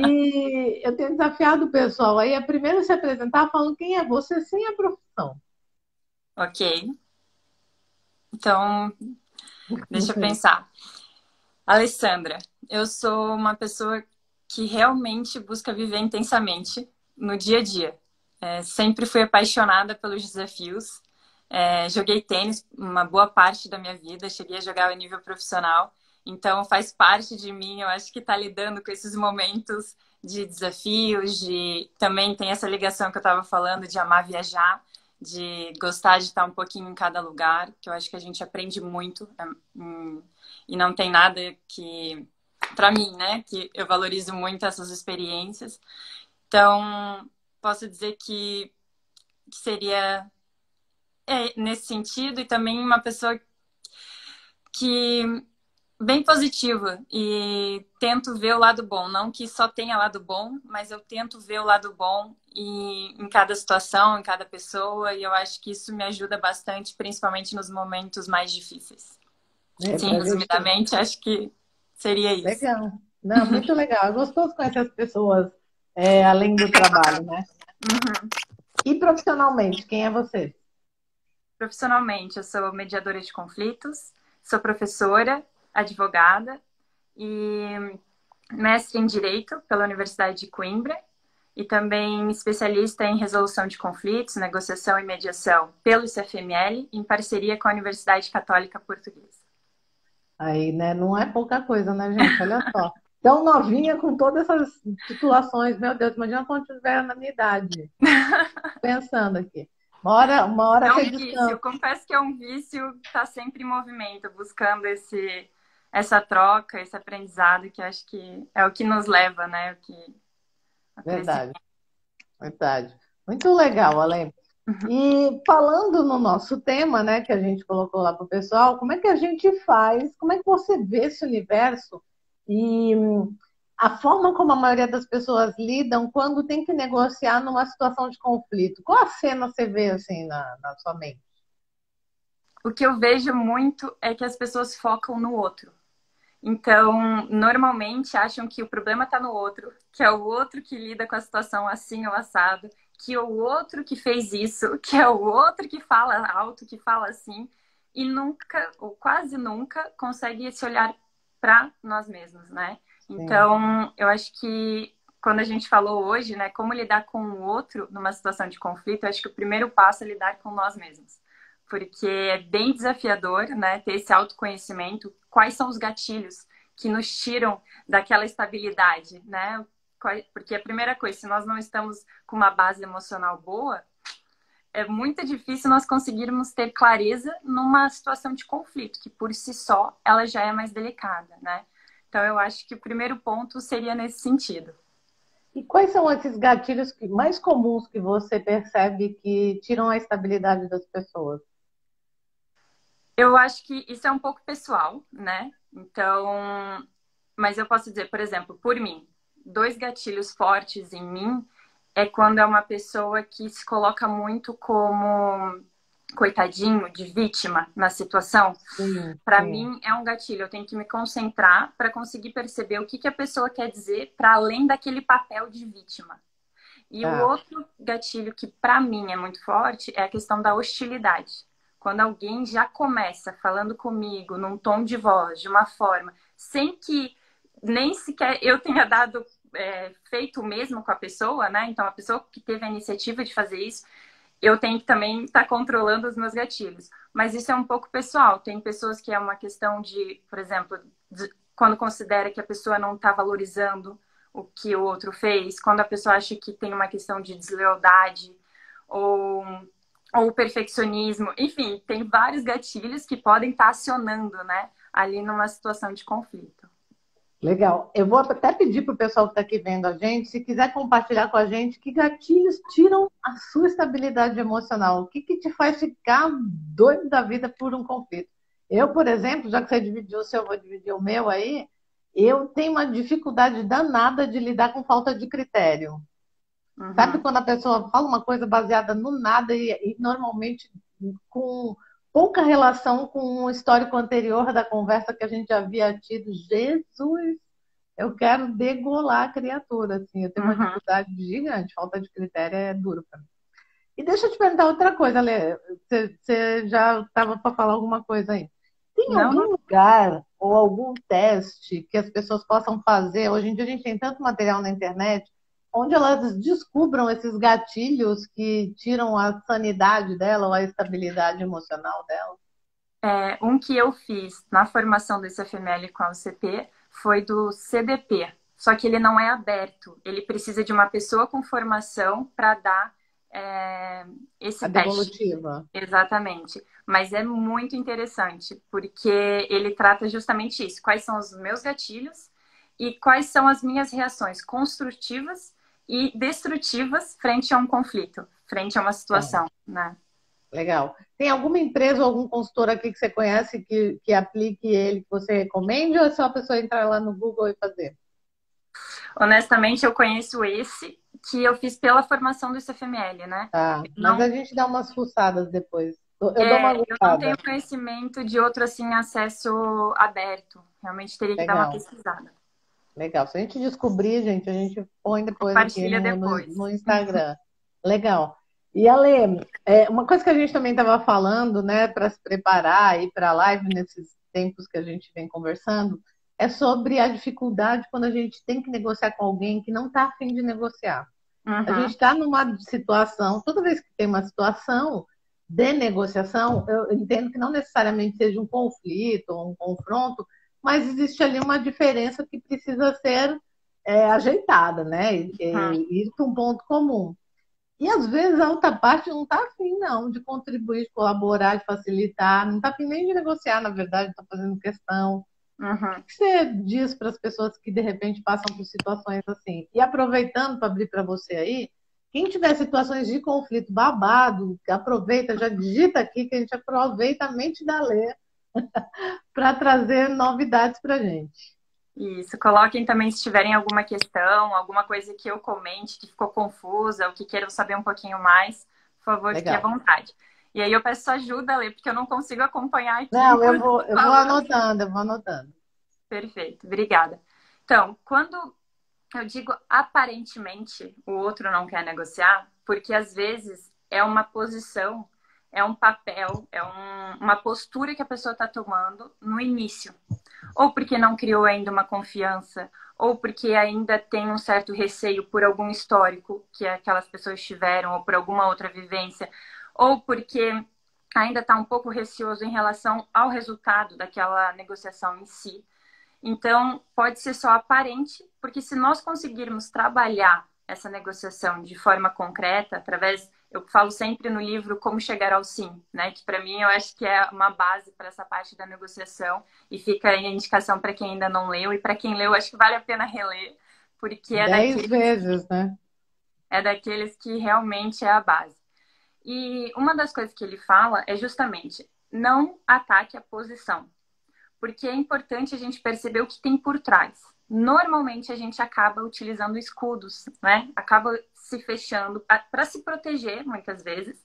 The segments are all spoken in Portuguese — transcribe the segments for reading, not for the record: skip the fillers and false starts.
E eu tenho desafiado o pessoal aí a primeiro se apresentar falando quem é você sem a profissão. Ok. Então, deixa eu pensar. Alessandra, eu sou uma pessoa que realmente busca viver intensamente no dia a dia. Sempre fui apaixonada pelos desafios. Joguei tênis uma boa parte da minha vida, cheguei a jogar ao nível profissional. Então, faz parte de mim, eu acho que está lidando com esses momentos de desafios, de também tem essa ligação que eu estava falando de amar viajar, de gostar de estar um pouquinho em cada lugar, que eu acho que a gente aprende muito. E não tem nada que, para mim, né, que eu valorizo muito essas experiências. Então, posso dizer que seria nesse sentido e também uma pessoa que bem positiva e tento ver o lado bom. Não que só tenha lado bom, mas eu tento ver o lado bom em cada situação, em cada pessoa, e eu acho que isso me ajuda bastante, principalmente nos momentos mais difíceis. Né? Sim, Para gente. resumidamente, acho que seria isso. Legal. Não, muito legal. É gostoso conhecer as pessoas além do trabalho, né? Uhum. E profissionalmente, quem é você? Profissionalmente, eu sou mediadora de conflitos, sou professora, advogada e mestre em Direito pela Universidade de Coimbra e também especialista em resolução de conflitos, negociação e mediação pelo CFML, em parceria com a Universidade Católica Portuguesa. Aí, né? Não é pouca coisa, né, gente? Olha só. Tão novinha com todas essas titulações. Meu Deus, imagina quando tiver na minha idade. Pensando aqui. Uma hora É um você vício, descansa. confesso que é um vício estar sempre em movimento, buscando essa troca, esse aprendizado que acho que é o que nos leva, né, a Verdade, crescimento. verdade. Muito legal, Ale. E falando no nosso tema, né, que a gente colocou lá para o pessoal, como é que a gente faz? Como é que você vê esse universo e a forma como a maioria das pessoas lidam quando tem que negociar numa situação de conflito? Qual a cena você vê assim na sua mente? O que eu vejo muito é que as pessoas focam no outro. Então, normalmente acham que o problema está no outro, que é o outro que lida com a situação assim ou assado, que é o outro que fez isso, que é o outro que fala alto, que fala assim, e nunca, ou quase nunca, consegue se olhar para nós mesmos, né? Sim. Então, eu acho que quando a gente falou hoje, né, como lidar com o outro numa situação de conflito, eu acho que o primeiro passo é lidar com nós mesmos. Porque é bem desafiador, né, ter esse autoconhecimento. Quais são os gatilhos que nos tiram daquela estabilidade, né? Porque a primeira coisa, se nós não estamos com uma base emocional boa, é muito difícil nós conseguirmos ter clareza numa situação de conflito, que por si só ela já é mais delicada, né? Então eu acho que o primeiro ponto seria nesse sentido. E quais são esses gatilhos mais comuns que você percebe que tiram a estabilidade das pessoas? Eu acho que isso é um pouco pessoal, né? Então, mas eu posso dizer, por exemplo, por mim, dois gatilhos fortes em mim é quando é uma pessoa que se coloca muito como coitadinho, de vítima na situação. Sim, Para sim. mim é um gatilho, eu tenho que me concentrar para conseguir perceber o que, que a pessoa quer dizer para além daquele papel de vítima. E o Tá. outro gatilho que para mim é muito forte é a questão da hostilidade. Quando alguém já começa falando comigo num tom de voz, de uma forma, sem que nem sequer eu tenha dado feito o mesmo com a pessoa, né? Então a pessoa que teve a iniciativa de fazer isso, eu tenho que também estar controlando os meus gatilhos. Mas isso é um pouco pessoal. Tem pessoas que é uma questão de, por exemplo, quando considera que a pessoa não está valorizando o que o outro fez, quando a pessoa acha que tem uma questão de deslealdade ou, ou perfeccionismo. Enfim, tem vários gatilhos que podem estar acionando, né, ali numa situação de conflito. Legal. Eu vou até pedir para o pessoal que está aqui vendo a gente, se quiser compartilhar com a gente, que gatilhos tiram a sua estabilidade emocional? O que, que te faz ficar doido da vida por um conflito? Eu, por exemplo, já que você dividiu o seu, eu vou dividir o meu aí, eu tenho uma dificuldade danada de lidar com falta de critério. Sabe Uhum. quando a pessoa fala uma coisa baseada no nada e normalmente com pouca relação com o histórico anterior da conversa que a gente havia tido? Jesus! eu quero degolar a criatura, assim. Eu tenho uma Uhum. dificuldade gigante, falta de critério é duro para mim. E deixa eu te perguntar outra coisa, Lê. Você já estava para falar alguma coisa aí. Tem Não, não. algum lugar ou algum teste que as pessoas possam fazer? Hoje em dia a gente tem tanto material na internet, onde elas descubram esses gatilhos que tiram a sanidade dela ou a estabilidade emocional dela? Um que eu fiz na formação do ICFML com a UCP foi do CDP. Só que ele não é aberto. Ele precisa de uma pessoa com formação para dar esse A teste. devolutiva. Exatamente. Mas é muito interessante, porque ele trata justamente isso. Quais são os meus gatilhos e quais são as minhas reações construtivas e destrutivas frente a um conflito, frente a uma Tá, situação, né? legal. Tem alguma empresa ou algum consultor aqui que você conhece que aplique ele, que você recomende, ou é só a pessoa entrar lá no Google e fazer? Honestamente, eu conheço esse que eu fiz pela formação do ICFML, né? Tá, Eu mas não, a gente dá umas fuçadas depois. Eu dou uma eu não tenho googlada. conhecimento de outro assim acesso aberto. Realmente teria que dar uma Legal, pesquisada. legal. Se a gente descobrir, gente, a gente põe depois aqui Compartilha depois. no Instagram. Legal. E Ale, uma coisa que a gente também estava falando, né, para se preparar aí para a live nesses tempos que a gente vem conversando, é sobre a dificuldade quando a gente tem que negociar com alguém que não está afim de negociar. A gente Uhum, está numa situação, toda vez que tem uma situação de negociação, eu entendo que não necessariamente seja um conflito ou um confronto, mas existe ali uma diferença que precisa ser ajeitada, né? uhum. Ir para um ponto comum. E às vezes a outra parte não está afim, não, de contribuir, de colaborar, de facilitar, não está afim nem de negociar, na verdade, está fazendo questão. Uhum. O que você diz para as pessoas que de repente passam por situações assim? E aproveitando para abrir para você aí, quem tiver situações de conflito babado, aproveita, já digita aqui que a gente aproveita a mente da Lê para trazer novidades para a gente. Isso. Coloquem também se tiverem alguma questão, alguma coisa que eu comente que ficou confusa ou que queiram saber um pouquinho mais, por favor, fiquem à Legal. vontade. E aí eu peço ajuda, Lê, porque eu não consigo acompanhar aqui Não, enquanto eu vou falando. anotando, eu vou anotando. Perfeito, obrigada. Então, quando eu digo aparentemente o outro não quer negociar, porque às vezes é uma posição, é um papel, uma postura que a pessoa está tomando no início. Ou porque não criou ainda uma confiança, ou porque ainda tem um certo receio por algum histórico que aquelas pessoas tiveram, ou por alguma outra vivência, ou porque ainda está um pouco receoso em relação ao resultado daquela negociação em si. Então, pode ser só aparente, porque se nós conseguirmos trabalhar essa negociação de forma concreta, através, eu falo sempre no livro Como Chegar ao Sim, né? Que para mim eu acho que é uma base para essa parte da negociação e fica aí a indicação para quem ainda não leu e para quem leu, acho que vale a pena reler, porque 10 vezes, né? é daqueles que realmente é a base. E uma das coisas que ele fala é justamente não ataque a posição, porque é importante a gente perceber o que tem por trás. Normalmente a gente acaba utilizando escudos, né? Acaba se fechando para se proteger, muitas vezes.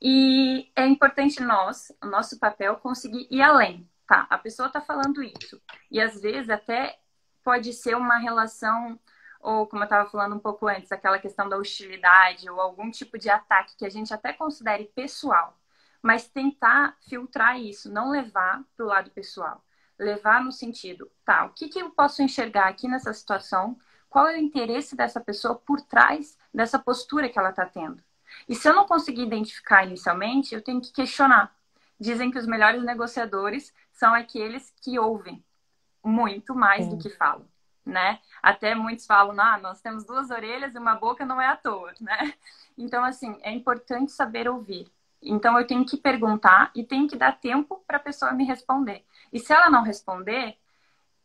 E é importante nós, o nosso papel, conseguir ir além, tá? A pessoa está falando isso. E às vezes até pode ser uma relação, ou como eu estava falando um pouco antes, aquela questão da hostilidade ou algum tipo de ataque que a gente até considere pessoal. Mas tentar filtrar isso, não levar para o lado pessoal. Levar no sentido, tá, o que eu posso enxergar aqui nessa situação? Qual é o interesse dessa pessoa por trás dessa postura que ela está tendo? E se eu não conseguir identificar inicialmente, eu tenho que questionar. Dizem que os melhores negociadores são aqueles que ouvem muito mais do Sim. que falam, né? Até muitos falam, nós temos duas orelhas e uma boca, não é à toa, né? Então, assim, é importante saber ouvir. Então, eu tenho que perguntar e tenho que dar tempo para a pessoa me responder. E se ela não responder,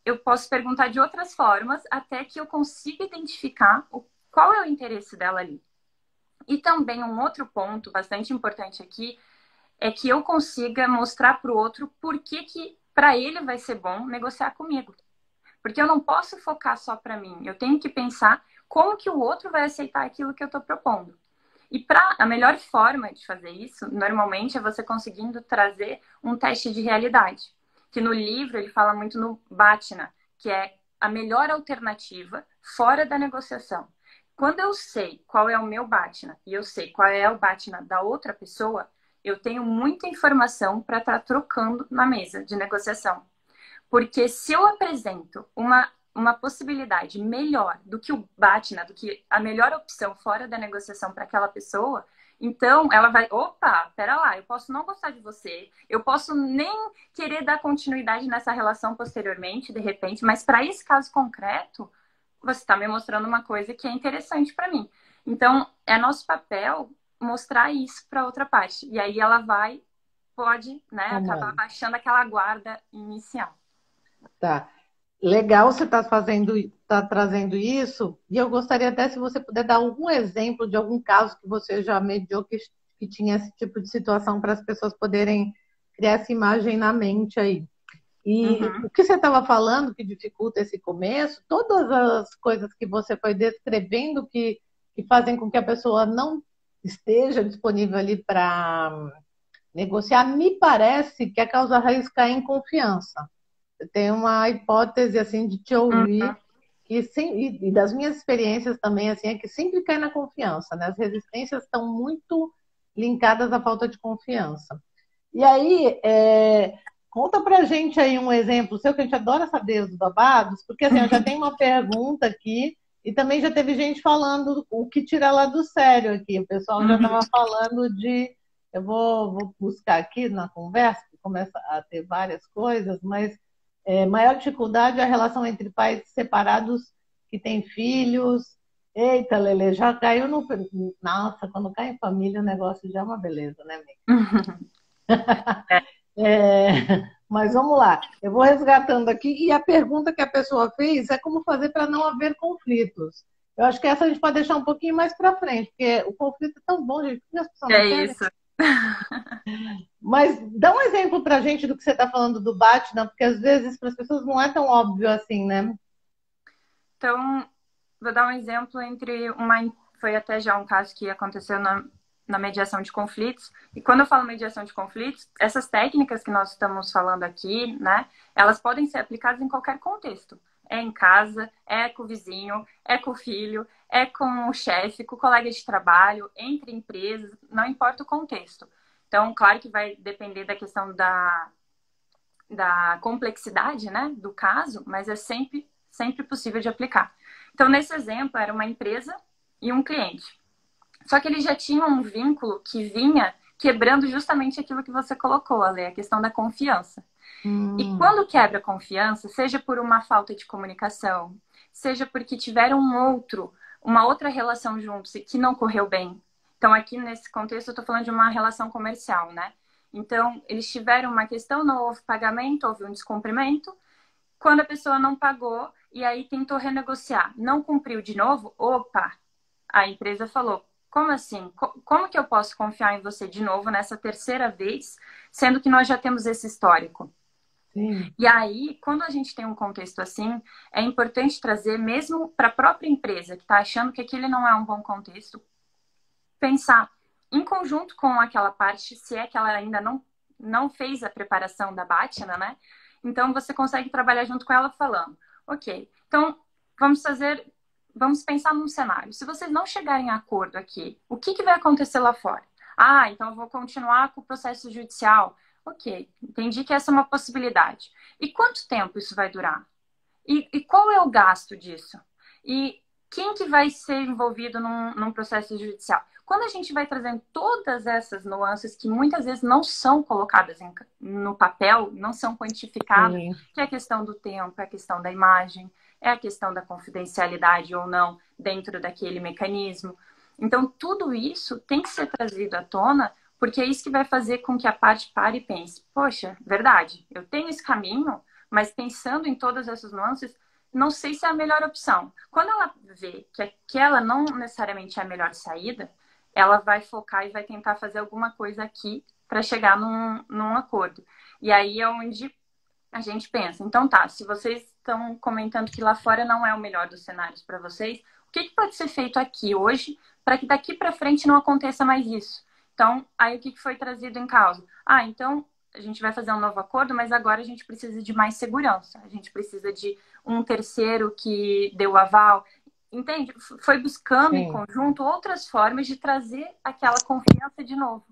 eu posso perguntar de outras formas até que eu consiga identificar qual é o interesse dela ali. E também um outro ponto bastante importante aqui é que eu consiga mostrar para o outro por que para ele vai ser bom negociar comigo. Porque eu não posso focar só para mim. Eu tenho que pensar como que o outro vai aceitar aquilo que eu estou propondo. E a melhor forma de fazer isso, normalmente, é você conseguindo trazer um teste de realidade. Que no livro ele fala muito no BATNA, que é a melhor alternativa fora da negociação. Quando eu sei qual é o meu BATNA e eu sei qual é o BATNA da outra pessoa, eu tenho muita informação para estar trocando na mesa de negociação. Porque se eu apresento uma possibilidade melhor do que o BATNA, do que a melhor opção fora da negociação para aquela pessoa, então ela vai, opa, pera lá, eu posso não gostar de você, eu posso nem querer dar continuidade nessa relação posteriormente, de repente, mas para esse caso concreto, você está me mostrando uma coisa que é interessante para mim. Então, é nosso papel mostrar isso para outra parte. E aí ela pode, né, acabar baixando aquela guarda inicial. Tá. Legal você tá trazendo isso, e eu gostaria até se você puder dar algum exemplo de algum caso que você já mediou que tinha esse tipo de situação para as pessoas poderem criar essa imagem na mente aí. E o que você estava falando que dificulta esse começo, todas as coisas que você foi descrevendo que fazem com que a pessoa não esteja disponível ali para negociar, me parece que a causa raiz cai em confiança. Eu tenho uma hipótese assim de te ouvir e das minhas experiências também assim é que sempre cai na confiança, né? As resistências estão muito linkadas à falta de confiança. E aí, conta pra gente aí um exemplo seu, que a gente adora saber os babados, porque assim, eu já tenho uma pergunta aqui e também já teve gente falando o que tira lá do sério aqui. O pessoal já estava falando de... Eu vou buscar aqui na conversa, que começa a ter várias coisas, mas maior dificuldade é a relação entre pais separados que têm filhos. Eita, Lele, já caiu no... Nossa, quando cai em família o negócio já é uma beleza, né, amiga? Mas vamos lá, eu vou resgatando aqui, e a pergunta que a pessoa fez é como fazer para não haver conflitos. Eu acho que essa a gente pode deixar um pouquinho mais para frente, porque o conflito é tão bom, gente, que as pessoas não querem. Isso. Mas dá um exemplo para a gente do que você está falando do BATNA, porque às vezes para as pessoas não é tão óbvio assim, né? Então, vou dar um exemplo foi até já um caso que aconteceu na mediação de conflitos. E quando eu falo mediação de conflitos, essas técnicas que nós estamos falando aqui, né, elas podem ser aplicadas em qualquer contexto. É em casa, é com o vizinho, é com o filho, é com o chefe, com o colega de trabalho, entre empresas, não importa o contexto. Então, claro que vai depender da questão da complexidade, né, do caso, mas é sempre possível de aplicar. Então, nesse exemplo, era uma empresa e um cliente. Só que eles já tinham um vínculo que vinha quebrando justamente aquilo que você colocou, Ale, a questão da confiança. E quando quebra a confiança, seja por uma falta de comunicação, seja porque tiveram uma outra relação juntos e que não correu bem. Então, aqui nesse contexto, eu estou falando de uma relação comercial, né? Então, eles tiveram uma questão, não houve pagamento, houve um descumprimento. Quando a pessoa não pagou e aí tentou renegociar, não cumpriu de novo, opa, a empresa falou, como assim? Como que eu posso confiar em você de novo nessa terceira vez, sendo que nós já temos esse histórico? Sim. E aí, quando a gente tem um contexto assim, é importante trazer, mesmo para a própria empresa que está achando que aquele não é um bom contexto, pensar em conjunto com aquela parte, se é que ela ainda não fez a preparação da BATNA, né? Então, você consegue trabalhar junto com ela falando, ok, então vamos pensar num cenário. Se vocês não chegarem a acordo aqui, o que vai acontecer lá fora? Ah, então eu vou continuar com o processo judicial. Ok, entendi que essa é uma possibilidade. E quanto tempo isso vai durar? E qual é o gasto disso? E quem que vai ser envolvido num processo judicial? Quando a gente vai trazendo todas essas nuances que muitas vezes não são colocadas no papel, não são quantificadas, que é a questão do tempo, é a questão da imagem, é a questão da confidencialidade ou não dentro daquele mecanismo. Então, tudo isso tem que ser trazido à tona, porque é isso que vai fazer com que a parte pare e pense, poxa, verdade, eu tenho esse caminho, mas pensando em todas essas nuances, não sei se é a melhor opção. Quando ela vê que aquela não necessariamente é a melhor saída, ela vai focar e vai tentar fazer alguma coisa aqui para chegar num acordo. E aí é onde a gente pensa, então tá, se vocês estão comentando que lá fora não é o melhor dos cenários para vocês, o que pode ser feito aqui hoje para que daqui para frente não aconteça mais isso? Então, aí o que foi trazido em causa? Ah, então a gente vai fazer um novo acordo, mas agora a gente precisa de mais segurança. A gente precisa de um terceiro que deu o aval. Entende? Foi buscando em Sim, conjunto outras formas de trazer aquela confiança de novo.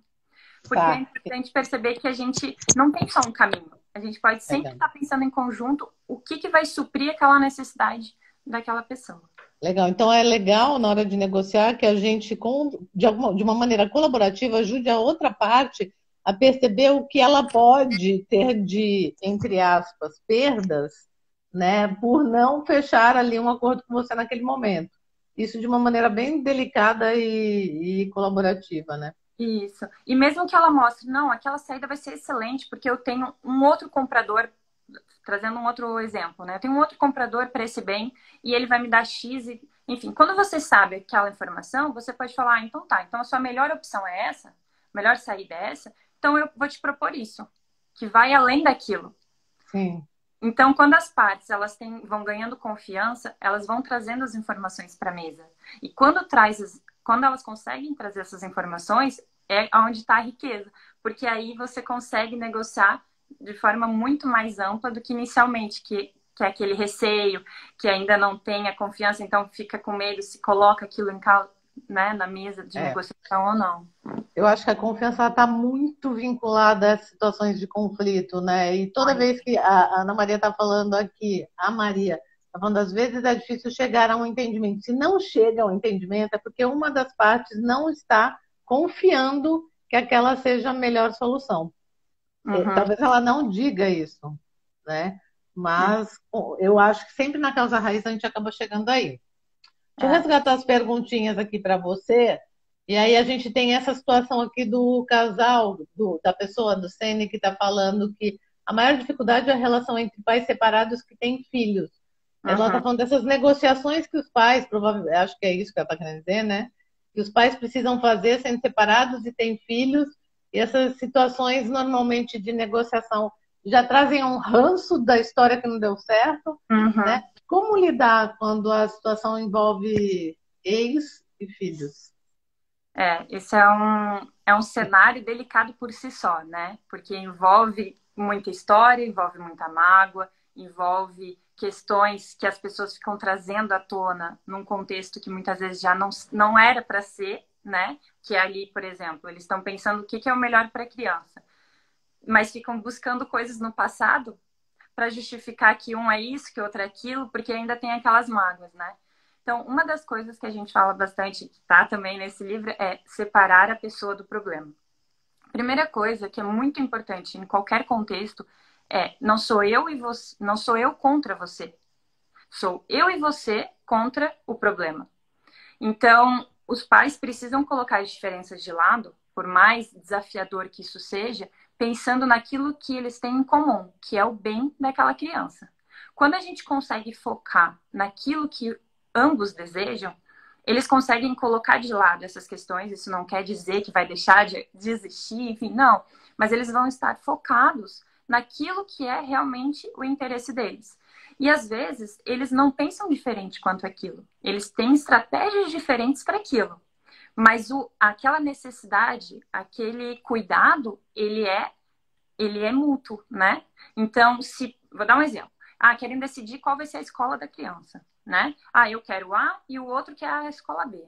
Porque é tá. importante perceber que a gente não tem só um caminho. A gente pode sempre Legal. estar pensando em conjunto o que vai suprir aquela necessidade daquela pessoa. Legal. Então é legal na hora de negociar que a gente, de uma maneira colaborativa, ajude a outra parte a perceber o que ela pode ter de, entre aspas, perdas, né, por não fechar ali um acordo com você naquele momento. Isso de uma maneira bem delicada e colaborativa, né? Isso. E mesmo que ela mostre, não, aquela saída vai ser excelente, porque eu tenho um outro comprador, trazendo um outro exemplo, né? Eu tenho um outro comprador para esse bem e ele vai me dar X. Enfim, quando você sabe aquela informação, você pode falar, ah, então tá, então a sua melhor opção é essa, a melhor saída é essa, então eu vou te propor isso, que vai além daquilo. Sim. Então, quando as partes vão ganhando confiança, elas vão trazendo as informações para a mesa. E quando elas conseguem trazer essas informações, é onde está a riqueza. Porque aí você consegue negociar de forma muito mais ampla do que inicialmente, que é aquele receio, que ainda não tem a confiança, então fica com medo se coloca aquilo né, na mesa de É. negociação ou não. Eu acho que a confiança está muito vinculada a situações de conflito, né? E toda Olha, vez que a Ana Maria está falando aqui, a Maria está falando, às vezes é difícil chegar a um entendimento. Se não chega ao entendimento, é porque uma das partes não está confiando que aquela seja a melhor solução. uhum, Talvez ela não diga isso, né? Mas eu acho que sempre na causa raiz a gente acaba chegando aí. Deixa eu é, resgatar as perguntinhas aqui para você. E aí a gente tem essa situação aqui do casal, da pessoa, do Sene, que está falando que a maior dificuldade é a relação entre pais separados que têm filhos. Ela está uhum. falando dessas negociações que os pais, provavelmente, acho que é isso que ela está querendo dizer, né? Que os pais precisam fazer sendo separados e têm filhos. E essas situações, normalmente, de negociação já trazem um ranço da história que não deu certo, né? Uhum. Como lidar quando a situação envolve ex e filhos? Esse é um cenário delicado por si só, né? Porque envolve muita história, envolve muita mágoa, envolve questões que as pessoas ficam trazendo à tona num contexto que muitas vezes já não era para ser, né? Que é ali, por exemplo, eles estão pensando o que é o melhor para a criança, mas ficam buscando coisas no passado para justificar que um é isso, que outro é aquilo, porque ainda tem aquelas mágoas, né? Então, uma das coisas que a gente fala bastante, que tá também nesse livro, é separar a pessoa do problema. Primeira coisa que é muito importante em qualquer contexto é não sou eu e você, não sou eu contra você. Sou eu e você contra o problema. Então, os pais precisam colocar as diferenças de lado, por mais desafiador que isso seja, pensando naquilo que eles têm em comum, que é o bem daquela criança. Quando a gente consegue focar naquilo que ambos desejam, eles conseguem colocar de lado essas questões. Isso não quer dizer que vai deixar de existir, enfim, não. Mas eles vão estar focados naquilo que é realmente o interesse deles. E às vezes eles não pensam diferente quanto aquilo. Eles têm estratégias diferentes para aquilo. Mas aquela necessidade, aquele cuidado, ele é mútuo, né? Então, vou dar um exemplo. Ah, querem decidir qual vai ser a escola da criança, né? Ah, eu quero A e o outro quer a escola B.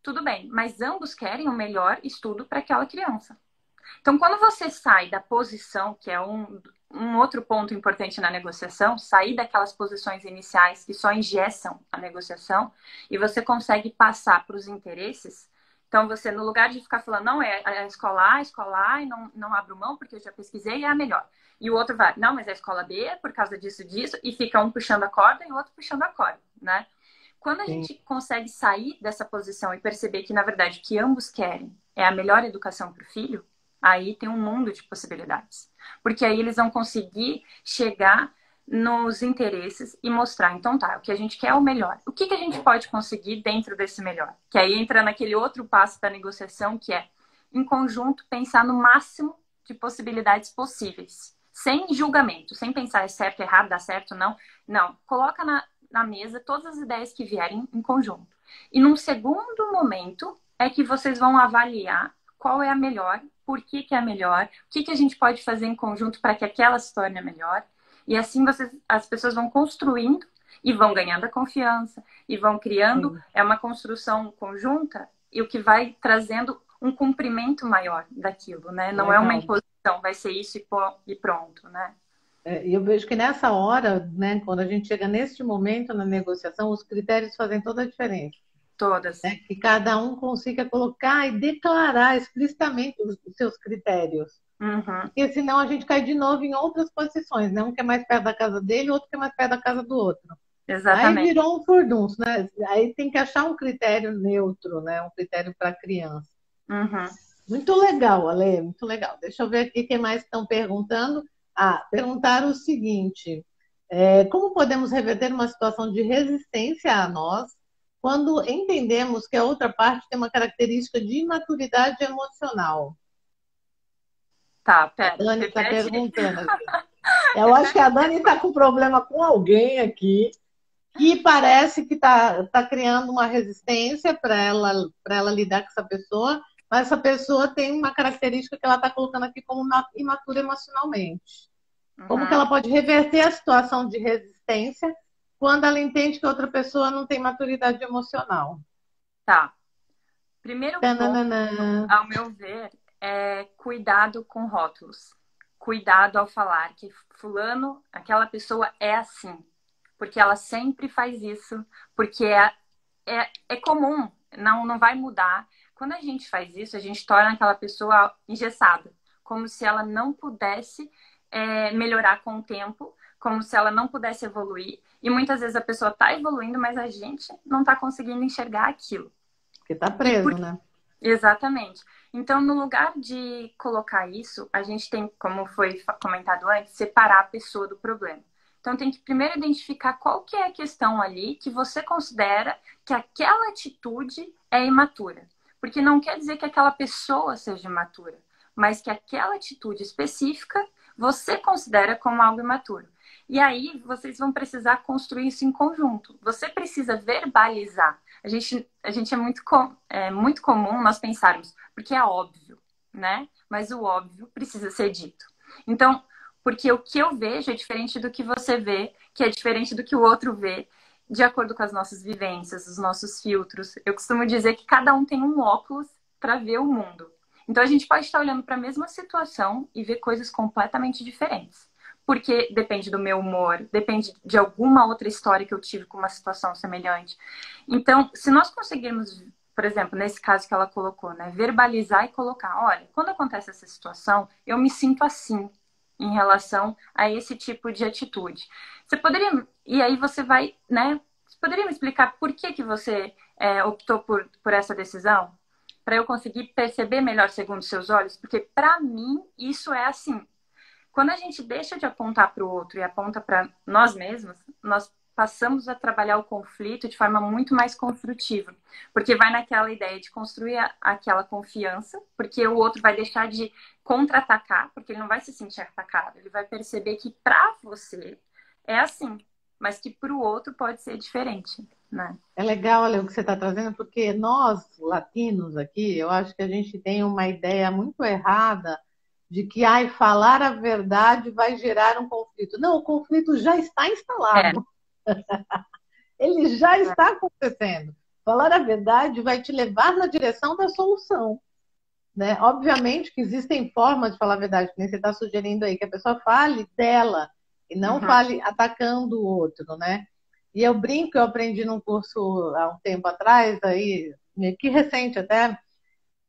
Tudo bem, mas ambos querem o melhor estudo para aquela criança. Então, quando você sai da posição, que é um outro ponto importante na negociação, sair daquelas posições iniciais que só engessam a negociação, e você consegue passar para os interesses. Então, você, no lugar de ficar falando, não, é a escola A, e não abro mão porque eu já pesquisei e é a melhor. E o outro vai, não, mas é a escola B por causa disso, disso, e fica um puxando a corda e o outro puxando a corda, né? Quando a Sim, gente consegue sair dessa posição e perceber que, na verdade, o que ambos querem é a melhor educação para o filho, aí tem um mundo de possibilidades. Porque aí eles vão conseguir chegar nos interesses e mostrar, então tá, o que a gente quer é o melhor. O que a gente pode conseguir dentro desse melhor? Que aí entra naquele outro passo da negociação, que é, em conjunto, pensar no máximo de possibilidades possíveis. Sem julgamento, sem pensar é certo, errado, dá certo, não. Não, coloca na mesa todas as ideias que vierem em conjunto. E num segundo momento é que vocês vão avaliar qual é a melhor por que é melhor, o que a gente pode fazer em conjunto para que aquela se torne a melhor. E assim as pessoas vão construindo e vão ganhando a confiança e vão criando, Sim. é uma construção conjunta e o que vai trazendo um cumprimento maior daquilo, né? Não é uma Legal. imposição, vai ser isso e pronto, né? E eu vejo que nessa hora, né, quando a gente chega neste momento na negociação, os critérios fazem toda a diferença. Todas. Né? Que cada um consiga colocar e declarar explicitamente os seus critérios. Uhum. Porque senão a gente cai de novo em outras posições, né? Um que é mais perto da casa dele, outro que é mais perto da casa do outro. Aí Exatamente. virou um furdunço, né? Aí tem que achar um critério neutro, né? Um critério para criança. Uhum. Muito legal, Ale, muito legal. Deixa eu ver aqui o que mais estão perguntando. Perguntaram o seguinte: como podemos reverter uma situação de resistência a nós quando entendemos que a outra parte tem uma característica de imaturidade emocional? Tá, A pera. Dani está Repete. perguntando aqui. Eu acho que a Dani está com problema com alguém aqui que parece que está criando uma resistência para ela lidar com essa pessoa, mas essa pessoa tem uma característica que ela está colocando aqui como imatura emocionalmente. Como que Uhum. ela pode reverter a situação de resistência quando ela entende que outra pessoa não tem maturidade emocional? Tá. Primeiro ponto, Tananana. ao meu ver, é cuidado com rótulos. Cuidado ao falar que fulano, aquela pessoa é assim. Porque ela sempre faz isso. Porque é comum, não vai mudar. Quando a gente faz isso, a gente torna aquela pessoa engessada. Como se ela não pudesse melhorar com o tempo. Como se ela não pudesse evoluir. E muitas vezes a pessoa está evoluindo, mas a gente não está conseguindo enxergar aquilo. Porque está preso, né? Exatamente. Então, no lugar de colocar isso, a gente tem, como foi comentado antes, separar a pessoa do problema. Então, tem que primeiro identificar qual que é a questão ali que você considera que aquela atitude é imatura. Porque não quer dizer que aquela pessoa seja imatura, mas que aquela atitude específica você considera como algo imaturo. E aí, vocês vão precisar construir isso em conjunto. Você precisa verbalizar. A gente é muito comum nós pensarmos, porque é óbvio, né? Mas o óbvio precisa ser dito. Então, porque o que eu vejo é diferente do que você vê, que é diferente do que o outro vê, de acordo com as nossas vivências, os nossos filtros. Eu costumo dizer que cada um tem um óculos para ver o mundo. Então, a gente pode estar olhando para a mesma situação e ver coisas completamente diferentes. Porque depende do meu humor, depende de alguma outra história que eu tive com uma situação semelhante. Então, se nós conseguirmos, por exemplo, nesse caso que ela colocou, né, verbalizar e colocar, olha, quando acontece essa situação, eu me sinto assim em relação a esse tipo de atitude. Você poderia, e aí você vai, né, você poderia me explicar por que você optou por essa decisão? Para eu conseguir perceber melhor segundo seus olhos? Porque para mim isso é assim. Quando a gente deixa de apontar para o outro e aponta para nós mesmos, nós passamos a trabalhar o conflito de forma muito mais construtiva. Porque vai naquela ideia de construir aquela confiança, porque o outro vai deixar de contra-atacar, porque ele não vai se sentir atacado. Ele vai perceber que para você é assim, mas que para o outro pode ser diferente, né? É legal, olha, o que você está trazendo, porque nós, latinos aqui, eu acho que a gente tem uma ideia muito errada de que falar a verdade vai gerar um conflito. Não, o conflito já está instalado. Ele já está acontecendo. Falar a verdade vai te levar na direção da solução. Né? Obviamente que existem formas de falar a verdade, que nem você está sugerindo aí, que a pessoa fale dela e não fale atacando o outro, né? E eu brinco, eu aprendi num curso há um tempo atrás, aí, que recente até,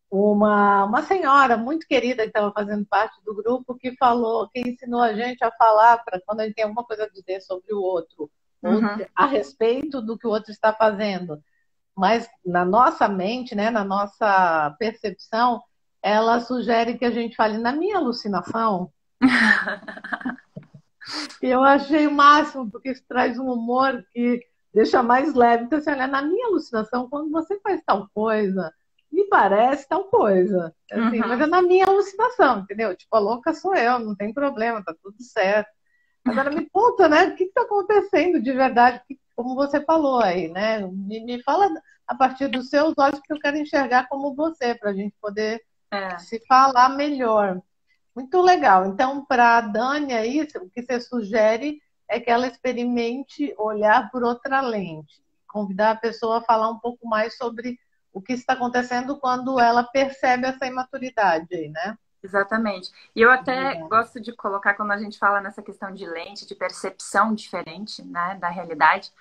uma senhora muito querida que estava fazendo parte do grupo que falou, que ensinou a gente a falar para quando a gente tem alguma coisa a dizer sobre o outro, ou a respeito do que o outro está fazendo. Mas na nossa mente, né, na nossa percepção, ela sugere que a gente fale na minha alucinação. E eu achei o máximo, porque isso traz um humor que deixa mais leve. Então, assim, olha, na minha alucinação, quando você faz tal coisa, me parece tal coisa. Assim, mas é na minha alucinação, entendeu? Tipo, a louca sou eu, não tem problema, tá tudo certo. Agora me conta, né? O que está acontecendo de verdade? Como você falou aí, né? Me fala a partir dos seus olhos, que eu quero enxergar como você, para a gente poder É, se falar melhor. Muito legal. Então, para a Dani, aí, o que você sugere é que ela experimente olhar por outra lente, convidar a pessoa a falar um pouco mais sobre o que está acontecendo quando ela percebe essa imaturidade aí, né? exatamente. E eu até Legal. gosto de colocar, quando a gente fala nessa questão de lente, de percepção diferente, né, da realidade,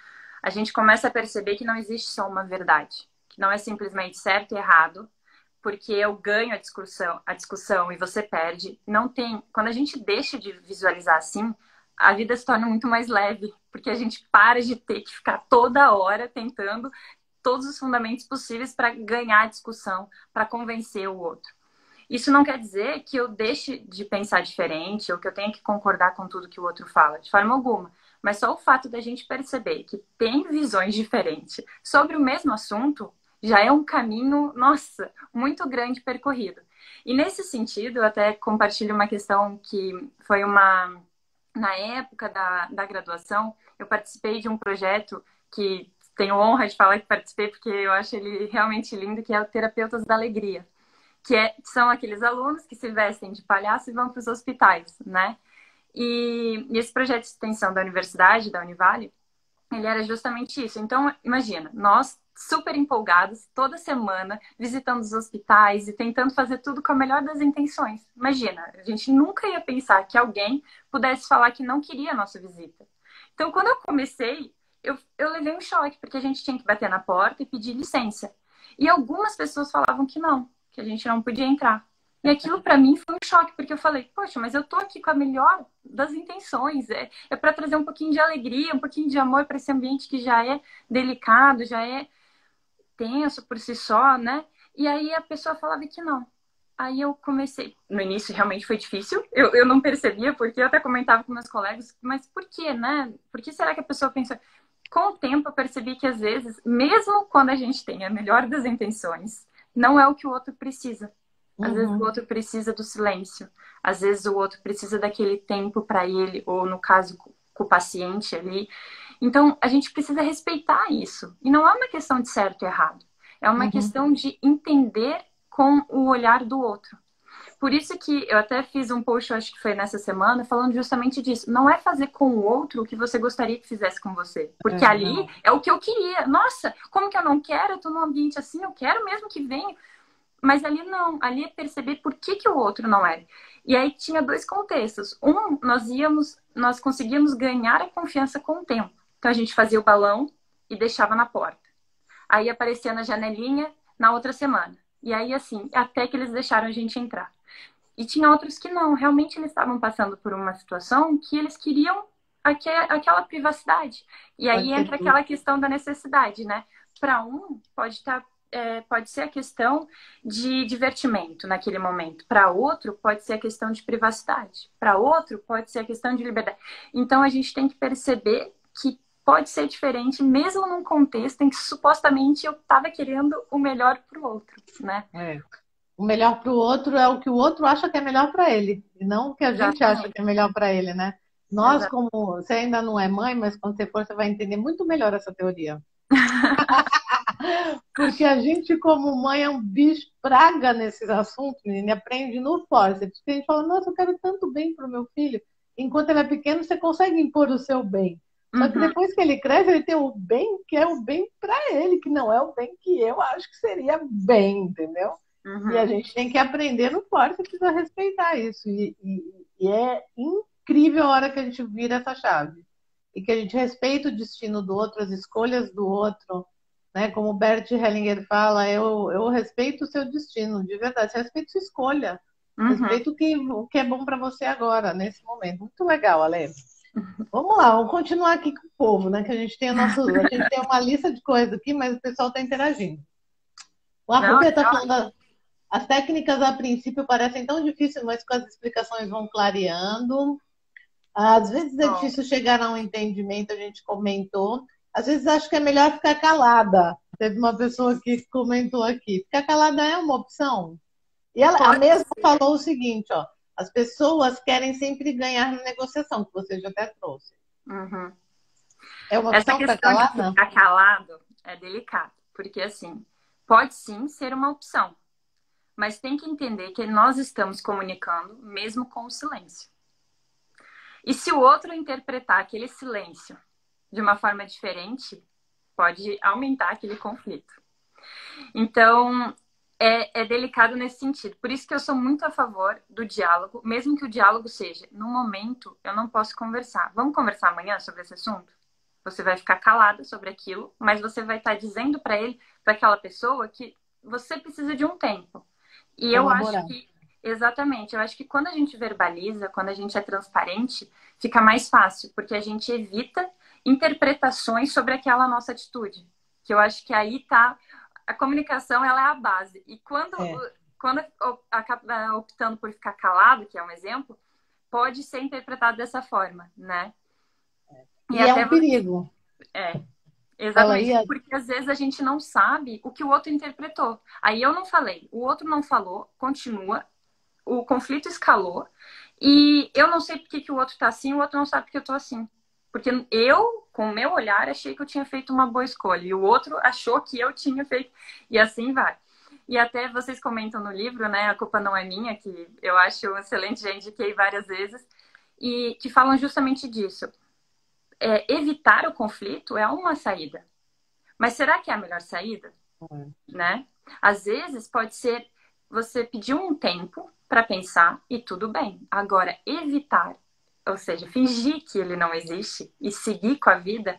a gente começa a perceber que não existe só uma verdade, que não é simplesmente certo e errado, porque eu ganho a discussão e você perde. Não tem, quando a gente deixa de visualizar assim, a vida se torna muito mais leve, porque a gente para de ter que ficar toda hora tentando todos os fundamentos possíveis para ganhar a discussão, para convencer o outro. Isso não quer dizer que eu deixe de pensar diferente ou que eu tenha que concordar com tudo que o outro fala, de forma alguma. Mas só o fato da gente perceber que tem visões diferentes sobre o mesmo assunto já é um caminho, nossa, muito grande percorrido. E nesse sentido, eu até compartilho uma questão que foi uma. Na época da graduação, eu participei de um projeto que tenho honra de falar que participei, porque eu acho ele realmente lindo, que é o Terapeutas da Alegria, são aqueles alunos que se vestem de palhaço e vão para os hospitais, né? E esse projeto de extensão da universidade, da Univale, ele era justamente isso. Então, imagina, nós super empolgados, toda semana, visitando os hospitais e tentando fazer tudo com a melhor das intenções. Imagina, a gente nunca ia pensar que alguém pudesse falar que não queria a nossa visita. Então, quando eu comecei, eu levei um choque, porque a gente tinha que bater na porta e pedir licença. E algumas pessoas falavam que não, que a gente não podia entrar. E aquilo para mim foi um choque, porque eu falei, poxa, mas eu tô aqui com a melhor das intenções. É para trazer um pouquinho de alegria, um pouquinho de amor para esse ambiente que já é delicado, já é tenso por si só, né? E aí a pessoa falava que não. Aí eu comecei. No início realmente foi difícil, eu não percebia, porque eu até comentava com meus colegas, mas por quê, né? Por que será que a pessoa pensa? Com o tempo eu percebi que às vezes, mesmo quando a gente tem a melhor das intenções, não é o que o outro precisa. Às vezes o Uhum, outro precisa do silêncio, às vezes o outro precisa daquele tempo para ele, ou no caso com o paciente ali. Então a gente precisa respeitar isso. E não é uma questão de certo e errado, é uma uhum. questão de entender com o olhar do outro. Por isso que eu até fiz um post, eu acho que foi nessa semana, falando justamente disso. Não é fazer com o outro o que você gostaria que fizesse com você. Porque É, ali não. é o que eu queria. Nossa, como que eu não quero? Eu tô num ambiente assim, eu quero mesmo que venha. Mas ali não, ali é perceber por que, que o outro não era. E aí tinha dois contextos. Um, nós conseguíamos ganhar a confiança com o tempo. Então a gente fazia o balão e deixava na porta. Aí aparecia na janelinha na outra semana. E aí, assim, até que eles deixaram a gente entrar. E tinha outros que não, realmente eles estavam passando por uma situação que eles queriam aquela privacidade. E aí Pode ser entra tudo. aquela questão da necessidade, né? Para um, pode ser a questão de divertimento naquele momento. Para outro, pode ser a questão de privacidade. Para outro, pode ser a questão de liberdade. Então, a gente tem que perceber que pode ser diferente, mesmo num contexto em que supostamente eu estava querendo o melhor para o outro, né? É. O melhor para o outro é o que o outro acha que é melhor para ele, e não o que a gente acha Exatamente. que é melhor para ele, né? Nós, Exatamente. como você ainda não é mãe, mas quando você for, você vai entender muito melhor essa teoria. Porque a gente, como mãe, é um bicho praga nesses assuntos, menina, e aprende no forceps. Porque a gente fala, nossa, eu quero tanto bem para o meu filho. Enquanto ele é pequeno, você consegue impor o seu bem. Só que Uhum, depois que ele cresce, ele tem o bem que é o bem para ele, que não é o bem que eu acho que seria bem, entendeu? E a uhum. gente tem que aprender no forceps a respeitar isso. E é incrível a hora que a gente vira essa chave. E que a gente respeita o destino do outro, as escolhas do outro, né? Como o Bert Hellinger fala, eu respeito o seu destino, de verdade. Você respeita sua escolha. Uhum. Respeito o que é bom para você agora, nesse momento. Muito legal, Ale. Vamos lá, vamos continuar aqui com o povo, né? Que a gente tem uma lista de coisas aqui, mas o pessoal está interagindo. O Não, APP está falando, as técnicas a princípio parecem tão difíceis, mas com as explicações vão clareando. Às vezes é ó, difícil chegar a um entendimento, a gente comentou. Às vezes acho que é melhor ficar calada. Teve uma pessoa que comentou aqui. Ficar calada é uma opção. E ela, a pode mesma ser. falou o seguinte, ó. As pessoas querem sempre ganhar na negociação, que você já até trouxe. Uhum. É uma Essa opção para questão de calada? ficar calado é delicado, porque assim, pode sim ser uma opção, mas tem que entender que nós estamos comunicando mesmo com o silêncio. E se o outro interpretar aquele silêncio de uma forma diferente, pode aumentar aquele conflito. Então, é delicado nesse sentido. Por isso que eu sou muito a favor do diálogo, mesmo que o diálogo seja, no momento, eu não posso conversar. Vamos conversar amanhã sobre esse assunto? Você vai ficar calada sobre aquilo, mas você vai estar dizendo para ele, para aquela pessoa, que você precisa de um tempo. E eu acho que, exatamente, eu acho que quando a gente verbaliza, quando a gente é transparente, fica mais fácil, porque a gente evita interpretações sobre aquela nossa atitude. Que eu acho que aí tá... A comunicação, ela é a base. E quando acaba optando por ficar calado, que é um exemplo, pode ser interpretado dessa forma, né? E é um perigo. Exatamente. Porque às vezes a gente não sabe o que o outro interpretou. Aí eu não falei, o outro não falou, continua, o conflito escalou, e eu não sei porque que o outro tá assim, o outro não sabe porque eu tô assim. Porque eu, com o meu olhar, achei que eu tinha feito uma boa escolha. E o outro achou que eu tinha feito. E assim vai. E até vocês comentam no livro, né? A culpa não é minha, que eu acho excelente, já indiquei várias vezes. E que falam justamente disso. Evitar o conflito é uma saída. Mas será que é a melhor saída? Né? Às vezes pode ser você pedir um tempo para pensar e tudo bem. Agora, evitar, ou seja, fingir que ele não existe e seguir com a vida,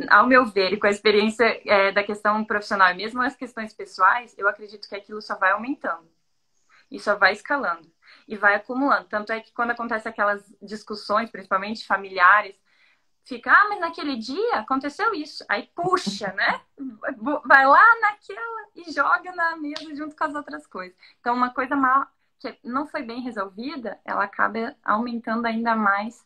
ao meu ver, e com a experiência da questão profissional e mesmo as questões pessoais, eu acredito que aquilo só vai aumentando. E só vai escalando. E vai acumulando. Tanto é que quando acontece aquelas discussões, principalmente familiares, fica, mas naquele dia aconteceu isso. Aí puxa, né? Vai lá naquela e joga na mesa junto com as outras coisas. Então, uma coisa mal que não foi bem resolvida, ela acaba aumentando ainda mais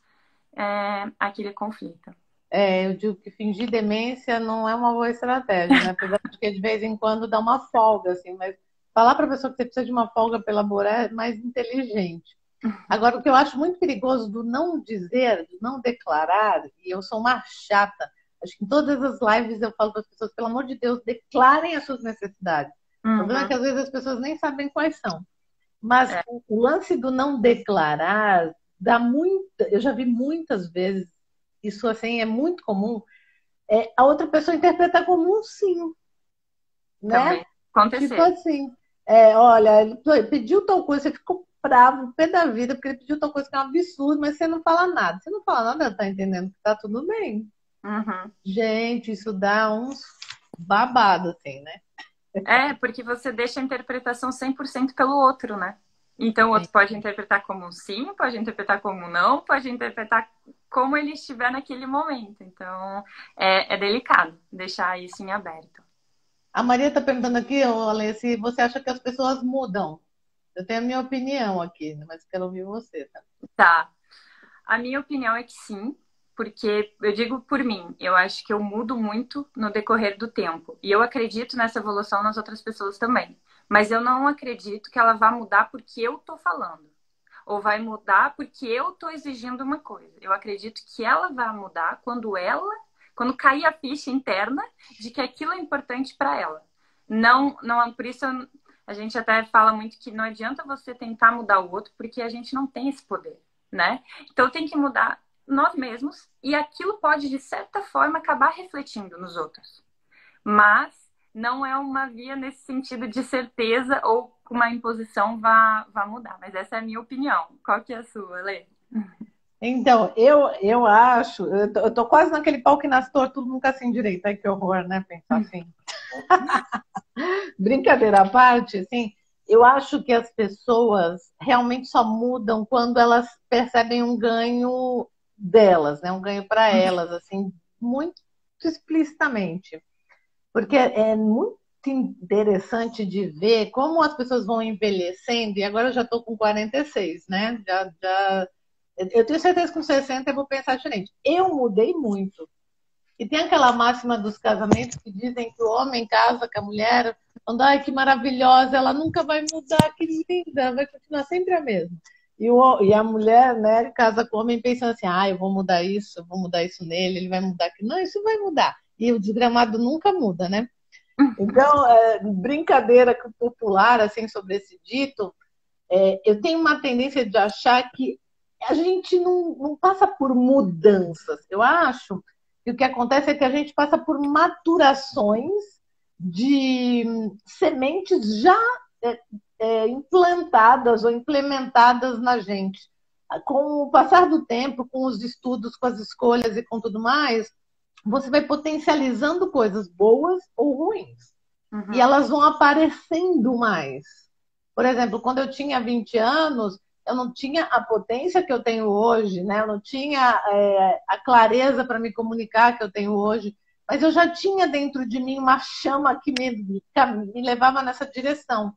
aquele conflito. Eu digo que fingir demência não é uma boa estratégia, né? Apesar de que de vez em quando dá uma folga, assim, mas falar para a pessoa que você precisa de uma folga para elaborar é mais inteligente. Agora, o que eu acho muito perigoso do não dizer, do não declarar, e eu sou uma chata, acho que em todas as lives eu falo para as pessoas, pelo amor de Deus, declarem as suas necessidades. O problema é que às vezes as pessoas nem sabem quais são. Mas o lance do não declarar dá muita. Eu já vi muitas vezes, isso assim é muito comum, a outra pessoa interpretar como um sim. Né? Também aconteceu. Tipo assim, olha, ele pediu tal coisa, você ficou bravo, pé da vida, porque ele pediu tal coisa que é um absurdo, mas você não fala nada. Você não fala nada, ela tá entendendo que tá tudo bem. Gente, isso dá uns babados, assim, né? Porque você deixa a interpretação 100% pelo outro, né? Então, o outro pode interpretar como um sim, pode interpretar como um não, pode interpretar como ele estiver naquele momento. Então, é delicado deixar isso em aberto. A Maria está perguntando aqui, Alê, se você acha que as pessoas mudam. Eu tenho a minha opinião aqui, mas quero ouvir você. Tá. A minha opinião é que sim, porque eu digo por mim, eu acho que eu mudo muito no decorrer do tempo. E eu acredito nessa evolução nas outras pessoas também. Mas eu não acredito que ela vá mudar porque eu tô falando. Ou vai mudar porque eu tô exigindo uma coisa. Eu acredito que ela vai mudar quando cair a ficha interna de que aquilo é importante para ela. Não, por isso a gente até fala muito que não adianta você tentar mudar o outro, porque a gente não tem esse poder, né? Então tem que mudar nós mesmos e aquilo pode, de certa forma, acabar refletindo nos outros. Mas não é uma via nesse sentido de certeza ou uma imposição vá mudar. Mas essa é a minha opinião. Qual que é a sua, Lê? Então, eu acho, eu tô quase naquele pau que nasce torto, tudo nunca assim direito. Ai, que horror, né? Pensar assim. Brincadeira à parte, assim, eu acho que as pessoas realmente só mudam quando elas percebem um ganho delas, né? Um ganho para elas, assim, muito explicitamente. Porque é muito interessante de ver como as pessoas vão envelhecendo, e agora eu já estou com 46, né? Eu tenho certeza que com 60 eu vou pensar diferente. Eu mudei muito. E tem aquela máxima dos casamentos que dizem que o homem casa com a mulher, falando, ai, que maravilhosa, ela nunca vai mudar, que linda, vai continuar sempre a mesma. E a mulher, né, casa com o homem pensando assim, eu vou mudar isso nele, ele vai mudar aquilo. Não, isso vai mudar. E o desgramado nunca muda, né? Então, brincadeira popular assim sobre esse dito, eu tenho uma tendência de achar que a gente não passa por mudanças. Eu acho que o que acontece é que a gente passa por maturações de sementes já implantadas ou implementadas na gente. Com o passar do tempo, com os estudos, com as escolhas e com tudo mais, você vai potencializando coisas boas ou ruins. E elas vão aparecendo mais. Por exemplo, quando eu tinha 20 anos, eu não tinha a potência que eu tenho hoje, né? Eu não tinha a clareza para me comunicar que eu tenho hoje, mas eu já tinha dentro de mim uma chama que me levava nessa direção.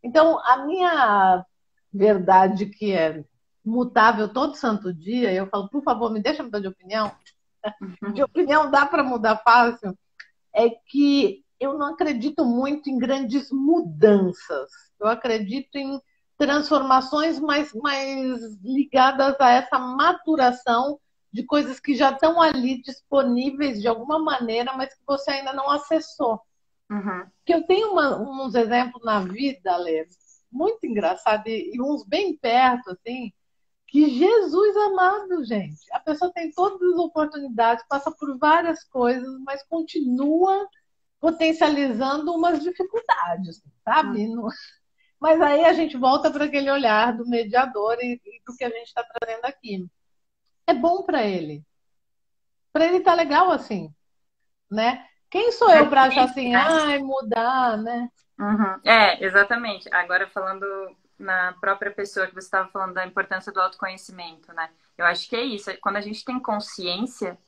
Então, a minha verdade, que é mutável todo santo dia, eu falo, por favor, me deixa mudar de opinião. De opinião dá para mudar fácil. É que eu não acredito muito em grandes mudanças. Eu acredito em transformações mais ligadas a essa maturação de coisas que já estão ali disponíveis de alguma maneira, mas que você ainda não acessou. Que eu tenho uns exemplos na vida, Lê, muito engraçado, e uns bem perto, assim, que Jesus amado, gente. A pessoa tem todas as oportunidades, passa por várias coisas, mas continua potencializando umas dificuldades, sabe? Mas aí a gente volta para aquele olhar do mediador e do que a gente está trazendo aqui. É bom para ele. Para ele tá legal assim, né? Quem sou eu para achar assim, ai, mudar, né? Exatamente. Agora falando na própria pessoa que você estava falando da importância do autoconhecimento, né? Eu acho que é isso. Quando a gente tem consciência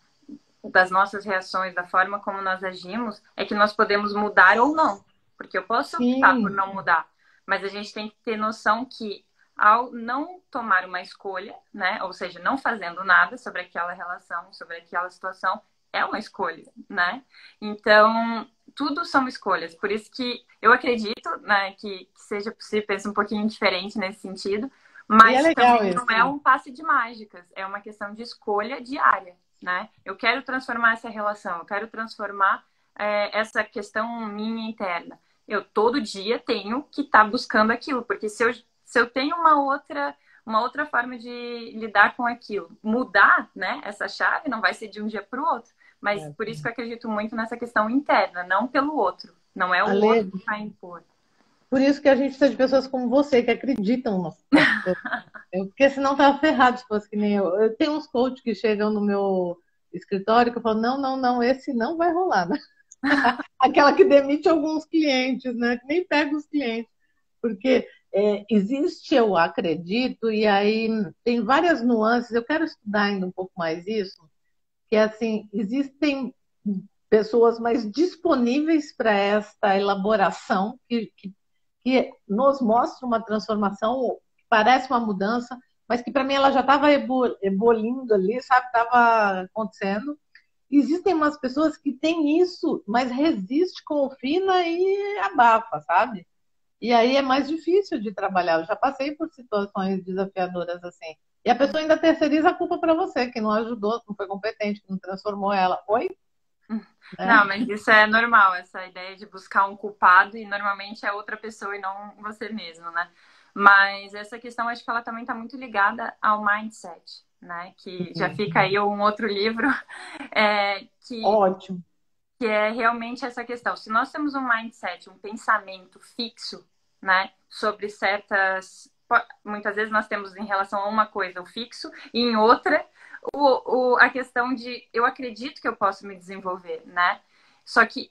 das nossas reações, da forma como nós agimos, é que nós podemos mudar ou não. Porque eu posso optar por não mudar, mas a gente tem que ter noção que ao não tomar uma escolha, né? Ou seja, não fazendo nada sobre aquela relação, sobre aquela situação, é uma escolha, né? Então, tudo são escolhas. Por isso que eu acredito, né, que seja possível pensar um pouquinho diferente nesse sentido, mas também não é um passe de mágicas, é uma questão de escolha diária, né? Eu quero transformar essa relação, eu quero transformar essa questão minha interna. Eu todo dia tenho que estar buscando aquilo, porque se eu tenho uma outra forma de lidar com aquilo, mudar, né, essa chave não vai ser de um dia para o outro. Mas por isso que eu acredito muito nessa questão interna, não pelo outro. Não é o outro que vai impor. Por isso que a gente precisa de pessoas como você, que acreditam. Porque senão tava ferrado se fosse que nem eu. Eu tenho uns coaches que chegam no meu escritório que eu falo, não, esse não vai rolar. Né? Aquela que demite alguns clientes, né? Que nem pega os clientes. Porque existe, eu acredito, e aí tem várias nuances. Eu quero estudar ainda um pouco mais isso, que assim, existem pessoas mais disponíveis para esta elaboração, que nos mostra uma transformação, que parece uma mudança, mas que para mim ela já estava ebolindo ali, sabe? Estava acontecendo. Existem umas pessoas que têm isso, mas resiste, confina e abafa, sabe? E aí é mais difícil de trabalhar. Eu já passei por situações desafiadoras assim. E a pessoa ainda terceiriza a culpa para você, que não ajudou, que não foi competente, que não transformou ela. Oi? Não, mas isso é normal, essa ideia de buscar um culpado, e normalmente é outra pessoa e não você mesmo, né? Mas essa questão, acho que ela também está muito ligada ao mindset, né? Que já fica aí um outro livro. Ótimo. Que é realmente essa questão. Se nós temos um mindset, um pensamento fixo, né? Sobre certas... Muitas vezes nós temos em relação a uma coisa o fixo, e em outra a questão de eu acredito que eu posso me desenvolver, né? Só que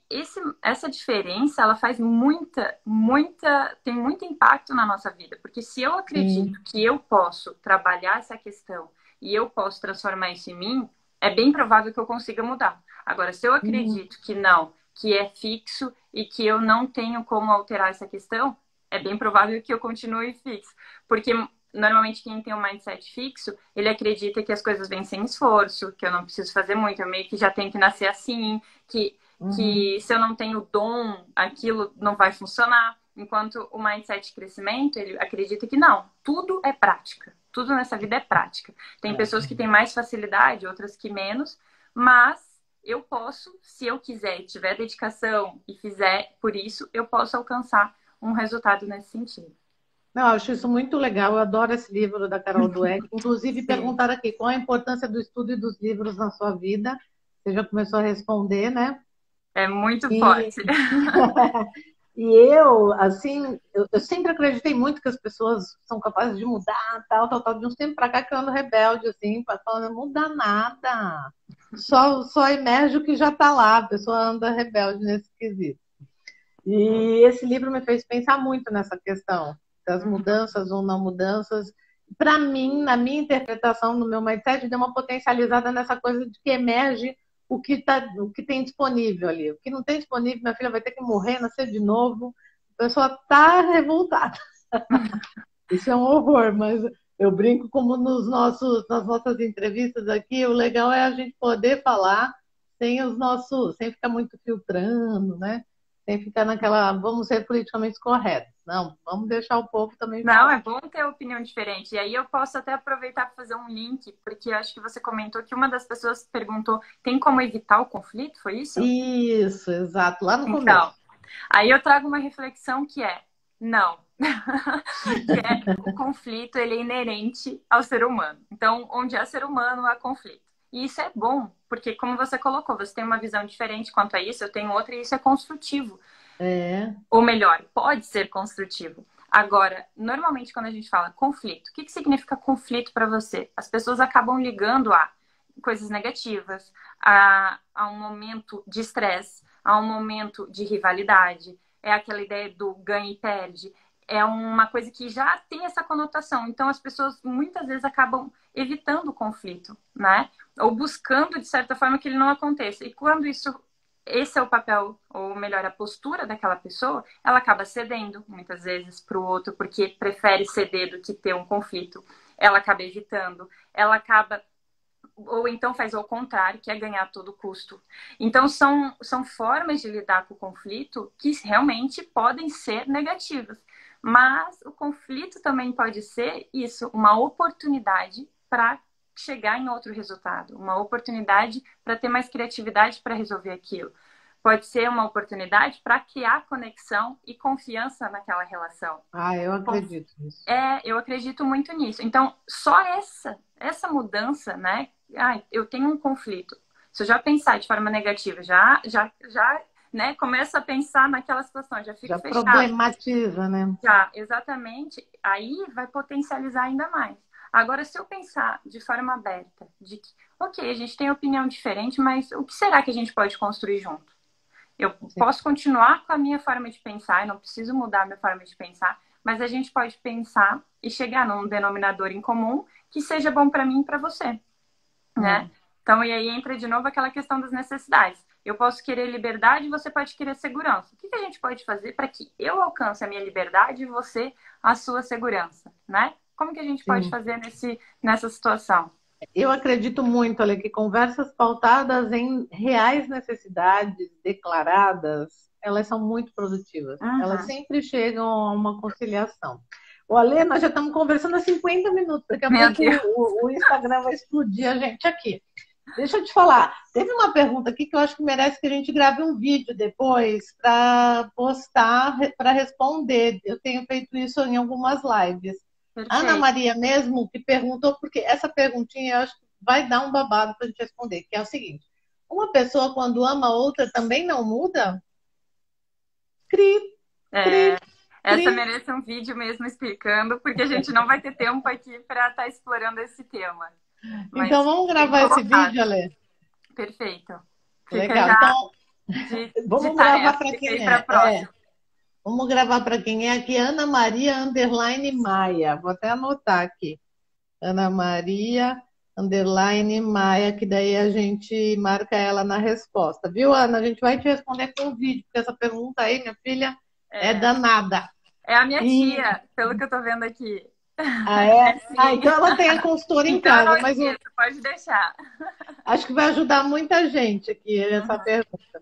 essa diferença, ela faz tem muito impacto na nossa vida. Porque se eu acredito que eu posso trabalhar essa questão e eu posso transformar isso em mim, é bem provável que eu consiga mudar. Agora, se eu acredito que não, que é fixo e que eu não tenho como alterar essa questão, é bem provável que eu continue fixo. Porque normalmente quem tem um mindset fixo, ele acredita que as coisas vêm sem esforço, que eu não preciso fazer muito, eu meio que já tenho que nascer assim, que se eu não tenho dom, aquilo não vai funcionar. Enquanto o mindset de crescimento, ele acredita que não, tudo é prática. Tudo nessa vida é prática. Tem pessoas que têm mais facilidade, outras que menos, mas eu posso, se eu quiser, tiver dedicação e fizer por isso, eu posso alcançar um resultado nesse sentido. Não, eu acho isso muito legal. Eu adoro esse livro da Carol Dweck. Inclusive, Sim. perguntaram aqui qual a importância do estudo e dos livros na sua vida. Você já começou a responder, né? É muito E, forte. e eu, assim, eu sempre acreditei muito que as pessoas são capazes de mudar, tal. De uns tempos para cá que eu ando rebelde, assim, falando, não muda nada. Só emerge o que já está lá. A pessoa anda rebelde nesse quesito. E esse livro me fez pensar muito nessa questão das mudanças ou não mudanças. Para mim, na minha interpretação, no meu mindset, deu uma potencializada nessa coisa de que emerge o que tem disponível ali. O que não tem disponível, minha filha vai ter que morrer, nascer de novo. A pessoa está revoltada. Isso é um horror, mas eu brinco como nas nossas entrevistas aqui, o legal é a gente poder falar sem ficar muito filtrando, né? Sem ficar naquela, vamos ser politicamente corretos. Não, vamos deixar o povo também Não, falar. é bom ter opinião diferente. E aí eu posso até aproveitar para fazer um link, porque eu acho que você comentou que uma das pessoas perguntou, tem como evitar o conflito? Foi isso? Isso, exato, lá no Então, começo. aí eu trago uma reflexão que é, não. Que é o conflito, ele é inerente ao ser humano. Então, onde há ser humano, há conflito. E isso é bom, porque como você colocou, você tem uma visão diferente quanto a isso, eu tenho outra, e isso é construtivo. É, Ou melhor, pode ser construtivo. Agora, normalmente quando a gente fala conflito, o que significa conflito para você? As pessoas acabam ligando a coisas negativas, a um momento de estresse, a um momento de rivalidade, é aquela ideia do ganha e perde, é uma coisa que já tem essa conotação. Então as pessoas muitas vezes acabam evitando o conflito, né? Ou buscando de certa forma que ele não aconteça. E quando esse é o papel, ou melhor, a postura daquela pessoa, ela acaba cedendo muitas vezes para o outro, porque prefere ceder do que ter um conflito. Ela acaba evitando, ela acaba, ou então faz ao contrário, que é ganhar a todo custo. Então são formas de lidar com o conflito que realmente podem ser negativas. Mas o conflito também pode ser isso, uma oportunidade para chegar em outro resultado, uma oportunidade para ter mais criatividade para resolver aquilo. Pode ser uma oportunidade para criar conexão e confiança naquela relação. eu acredito nisso. Eu acredito muito nisso. Então, só essa mudança, né? Eu tenho um conflito. Se eu já pensar de forma negativa, já, né? Começa a pensar naquela situação, já fico Já fechado. problematiza, né? Já, exatamente. Aí vai potencializar ainda mais. Agora, se eu pensar de forma aberta, de que, ok, a gente tem opinião diferente, mas o que será que a gente pode construir junto? Eu posso continuar com a minha forma de pensar, eu não preciso mudar a minha forma de pensar, mas a gente pode pensar e chegar num denominador em comum que seja bom para mim e para você, né? Então, e aí entra de novo aquela questão das necessidades. Eu posso querer liberdade, você pode querer segurança. O que a gente pode fazer para que eu alcance a minha liberdade e você a sua segurança, né? Como que a gente pode fazer nessa situação? Eu acredito muito, olha, que conversas pautadas em reais necessidades declaradas, elas são muito produtivas. Elas sempre chegam a uma conciliação. O Ale, nós já estamos conversando há 50 minutos. Daqui a pouco o Instagram vai explodir a gente aqui. Deixa eu te falar. Teve uma pergunta aqui que eu acho que merece que a gente grave um vídeo depois para postar, para responder. Eu tenho feito isso em algumas lives. Perfeito. Ana Maria mesmo que perguntou, porque essa perguntinha eu acho que vai dar um babado para a gente responder, que é o seguinte: uma pessoa quando ama outra também não muda? Cri, cri, essa cri. merece um vídeo mesmo explicando, porque a gente não vai ter tempo aqui para estar explorando esse tema. Mas então vamos gravar esse vídeo, Ale? Perfeito. Fica Legal. já Então, vamos tarefa, gravar para quem é. Vamos gravar para quem é aqui, Ana Maria _ Maia. Vou até anotar aqui. Ana Maria _ Maia, que daí a gente marca ela na resposta. Viu, Ana? A gente vai te responder com o vídeo, porque essa pergunta aí, minha filha, é danada. É a minha tia, pelo que eu tô vendo aqui. Ah, é? Então ela tem a consultora em casa, mas pode deixar. Acho que vai ajudar muita gente aqui essa pergunta.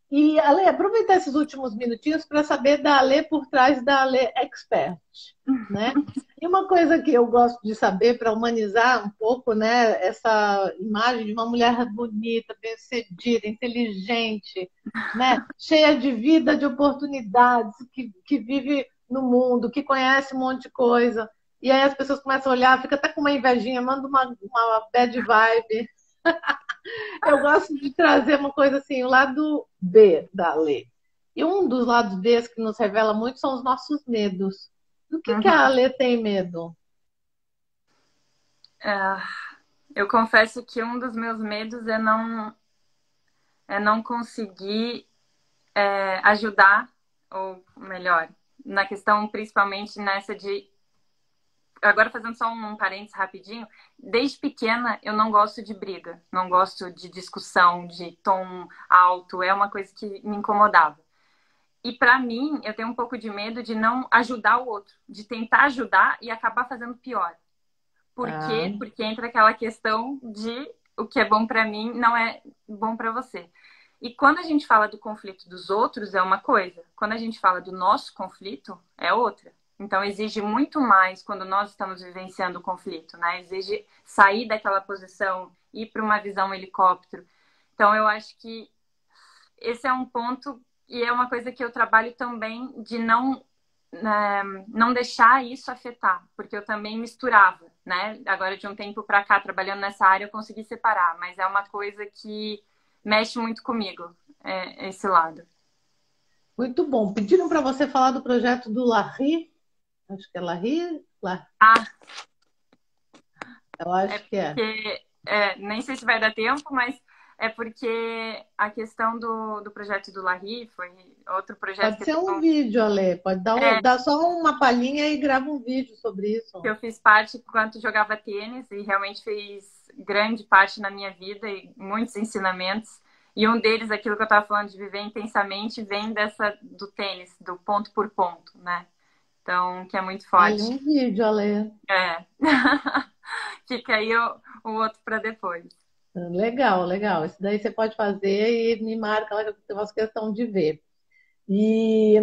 E, Ale, aproveitar esses últimos minutinhos para saber da Ale por trás da Ale Expert, né? E uma coisa que eu gosto de saber para humanizar um pouco, né, essa imagem de uma mulher bonita, bem-sucedida, inteligente, né, cheia de vida, de oportunidades, que vive no mundo, que conhece um monte de coisa. E aí as pessoas começam a olhar, fica até com uma invejinha, manda uma bad vibe. Eu gosto de trazer uma coisa assim, o lado B da lei. E um dos lados B que nos revela muito são os nossos medos. Do que a Uhum. Lê tem medo? É, eu confesso que um dos meus medos é não conseguir ajudar, ou melhor, na questão principalmente nessa de. Agora, fazendo só um parênteses rapidinho, desde pequena eu não gosto de briga, não gosto de discussão, de tom alto, é uma coisa que me incomodava. E para mim, eu tenho um pouco de medo de não ajudar o outro, de tentar ajudar e acabar fazendo pior. Por Ah, quê? Porque entra aquela questão de o que é bom para mim não é bom para você. E quando a gente fala do conflito dos outros, é uma coisa. Quando a gente fala do nosso conflito, é outra. Então, exige muito mais quando nós estamos vivenciando o conflito, né? Exige sair daquela posição, ir para uma visão helicóptero. Então, eu acho que esse é um ponto e é uma coisa que eu trabalho também de não deixar isso afetar, porque eu também misturava, né? Agora, de um tempo para cá, trabalhando nessa área, eu consegui separar, mas é uma coisa que mexe muito comigo, esse lado. muito bom. Pediram para você falar do projeto do Larry. Acho que é Larry. Ah, Eu é acho que é. porque, nem sei se vai dar tempo, mas é porque a questão do projeto do Larry foi outro projeto Pode que ser um vídeo, Ale. Pode dar, dar só uma palhinha e grava um vídeo sobre isso. eu fiz parte enquanto jogava tênis e realmente fez grande parte na minha vida e muitos ensinamentos. E um deles, aquilo que eu estava falando de viver intensamente, vem do tênis, do ponto por ponto, né? Então, que é muito Olha, forte. um vídeo, Ale. É. Fica aí o outro para depois. Legal, legal. Isso daí você pode fazer e me marca lá que eu faço questão de ver. E,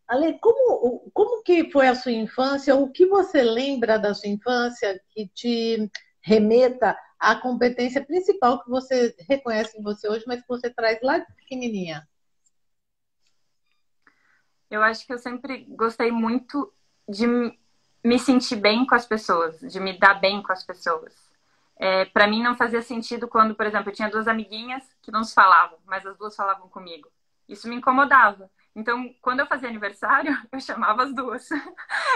Ale, como que foi a sua infância? O que você lembra da sua infância que te remeta à competência principal que você reconhece em você hoje, mas que você traz lá de pequenininha? Eu acho que eu sempre gostei muito de me sentir bem com as pessoas, de me dar bem com as pessoas. Para mim não fazia sentido quando, por exemplo, eu tinha duas amiguinhas que não se falavam, mas as duas falavam comigo. Isso me incomodava. Então, quando eu fazia aniversário, eu chamava as duas.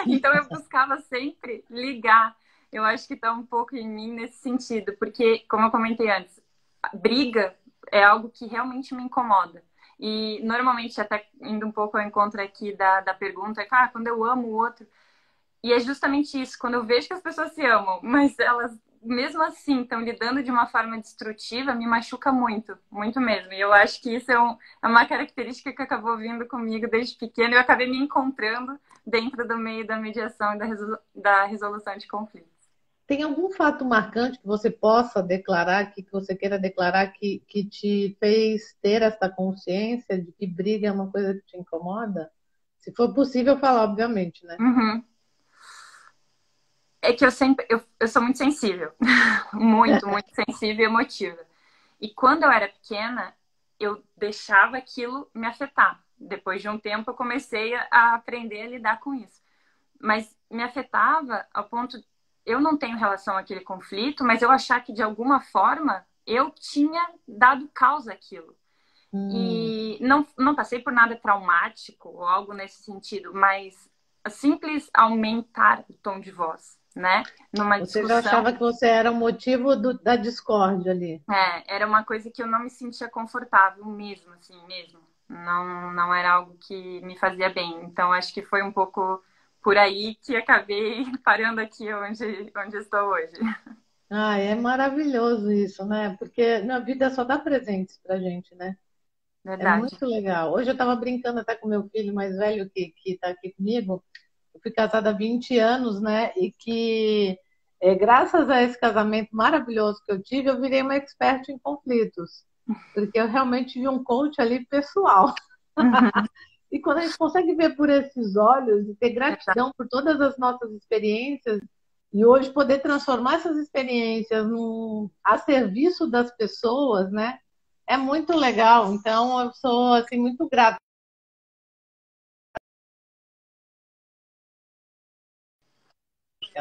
Então, eu buscava sempre ligar. Eu acho que está um pouco em mim nesse sentido, porque, como eu comentei antes, briga é algo que realmente me incomoda. E, normalmente, até indo um pouco ao encontro aqui da pergunta, é, quando eu amo o outro, e é justamente isso, quando eu vejo que as pessoas se amam, mas elas, mesmo assim, estão lidando de uma forma destrutiva, me machuca muito, muito mesmo. E eu acho que isso é uma característica que acabou vindo comigo desde pequena e eu acabei me encontrando dentro do meio da mediação e da resolução de conflitos. Tem algum fato marcante que você possa declarar, que você queira declarar, que te fez ter essa consciência de que briga é uma coisa que te incomoda? Se for possível falar, obviamente, né? Uhum. É que eu sou muito sensível, muito, muito sensível e emotiva. E quando eu era pequena, eu deixava aquilo me afetar. Depois de um tempo, eu comecei a aprender a lidar com isso. Mas me afetava ao ponto. Eu não tenho relação àquele conflito, mas eu achar que de alguma forma eu tinha dado causa àquilo. Hum. E não passei por nada traumático ou algo nesse sentido, mas simples aumentar o tom de voz, né? Numa Você já discussão. achava que você era o motivo da discórdia ali. Era uma coisa que eu não me sentia confortável mesmo, assim, mesmo. Não era algo que me fazia bem. Então, acho que foi um pouco por aí que acabei parando aqui onde estou hoje. Ah, é maravilhoso isso, né? Porque na vida só dá presentes pra gente, né? É Verdade. muito legal. Hoje eu estava brincando até com meu filho mais velho que está aqui comigo. Eu fui casada há 20 anos, né? E graças a esse casamento maravilhoso que eu tive, eu virei uma expert em conflitos. porque eu realmente vi um coach ali pessoal. Uhum. E quando a gente consegue ver por esses olhos e ter Exato. gratidão por todas as nossas experiências, e hoje poder transformar essas experiências a serviço das pessoas, né? É muito legal. Então, eu sou assim, muito grata,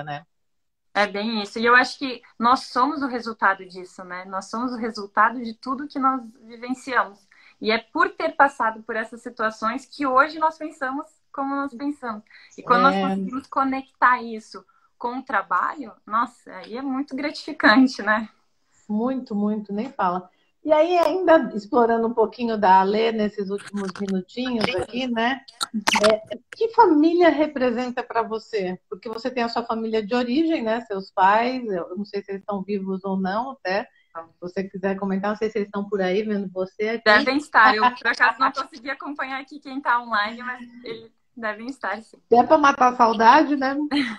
né? É bem isso. E eu acho que nós somos o resultado disso, né? Nós somos o resultado de tudo que nós vivenciamos. E é por ter passado por essas situações que hoje nós pensamos como nós pensamos. E quando nós É, conseguimos conectar isso com o trabalho, nossa, aí é muito gratificante, né? muito, muito, nem fala. E aí, ainda explorando um pouquinho da Alê nesses últimos minutinhos aqui, né? Que família representa para você? Porque você tem a sua família de origem, né? Seus pais, eu não sei se eles estão vivos ou não, até. Se você quiser comentar, não sei se eles estão por aí vendo você aqui. Devem estar. Eu, por acaso, não consegui acompanhar aqui quem está online, mas eles devem estar, sim. É para matar a saudade, né?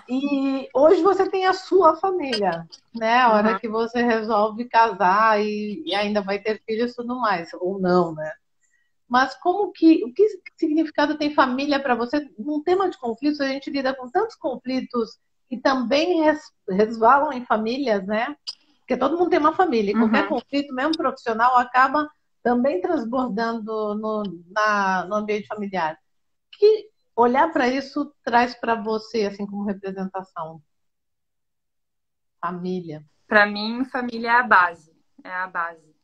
E hoje você tem a sua família, né? A hora Uhum. que você resolve casar e ainda vai ter filhos e tudo mais, ou não, né? Mas o que significado tem família para você? Num tema de conflitos, a gente lida com tantos conflitos que também resvalam em famílias, né? Porque todo mundo tem uma família, e qualquer Uhum. conflito, mesmo profissional, acaba também transbordando no ambiente familiar. Que olhar para isso traz para você, assim, como representação? Família. Para mim, família é a base. É a base.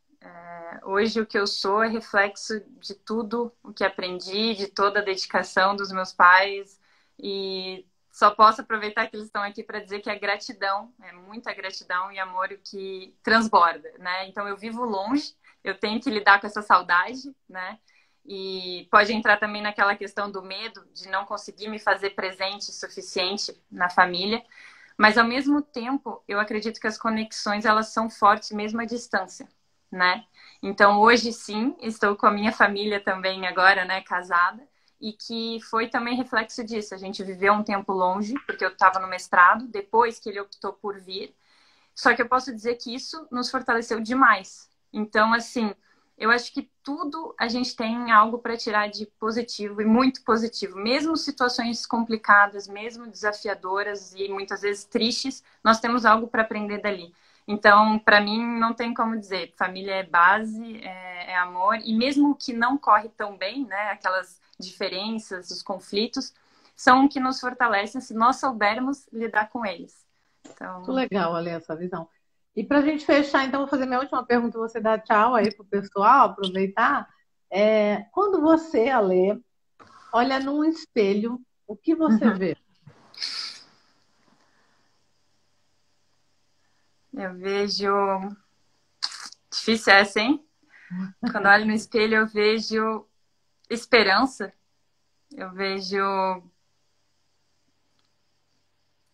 Hoje o que eu sou é reflexo de tudo o que aprendi, de toda a dedicação dos meus pais e só posso aproveitar que eles estão aqui para dizer que é gratidão, é muita gratidão e amor o que transborda, né? Então eu vivo longe, eu tenho que lidar com essa saudade, né? E pode entrar também naquela questão do medo de não conseguir me fazer presente o suficiente na família, mas ao mesmo tempo eu acredito que as conexões elas são fortes mesmo à distância, né? Então hoje sim, estou com a minha família também agora, né, casada, e que foi também reflexo disso. A gente viveu um tempo longe, porque eu estava no mestrado, depois que ele optou por vir. Só que eu posso dizer que isso nos fortaleceu demais. Então, assim, eu acho que tudo a gente tem algo para tirar de positivo e muito positivo. Mesmo situações complicadas, mesmo desafiadoras e muitas vezes tristes, nós temos algo para aprender dali. Então, para mim, não tem como dizer. Família é base, é amor. E mesmo que não corre tão bem, né? Aquelas diferenças, os conflitos, são o que nos fortalecem se nós soubermos lidar com eles. Muito Então, legal, Ale, essa visão. E para a gente fechar, então, vou fazer minha última pergunta, você dá tchau aí pro pessoal, aproveitar. Quando você, Ale, olha num espelho, o que você uhum. vê? Eu vejo. Difícil essa, hein? Quando eu olho no espelho, eu vejo esperança. Eu vejo.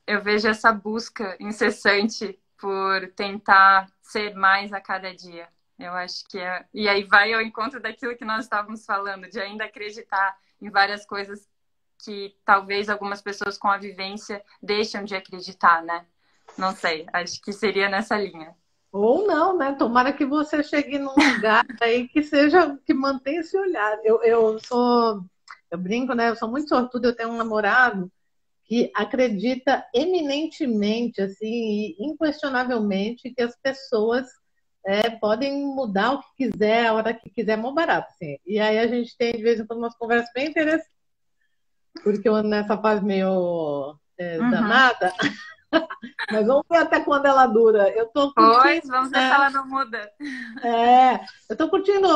Eu vejo essa busca incessante por tentar ser mais a cada dia. Eu acho que é. E aí vai ao encontro daquilo que nós estávamos falando, de ainda acreditar em várias coisas que talvez algumas pessoas com a vivência deixam de acreditar, né? Não sei, acho que seria nessa linha. Ou não, né? Tomara que você chegue num lugar aí que seja, que mantenha esse olhar. Eu brinco, né? Eu sou muito sortuda, eu tenho um namorado que acredita eminentemente, assim, e inquestionavelmente, que as pessoas podem mudar o que quiser, a hora que quiser, mó barato, assim. E aí a gente tem, de vez em quando, umas conversas bem interessantes, porque eu ando nessa fase meio Uhum. danada, mas vamos ver até quando ela dura. Eu tô curtindo, Pois, vamos ver se né? ela não muda. Eu tô curtindo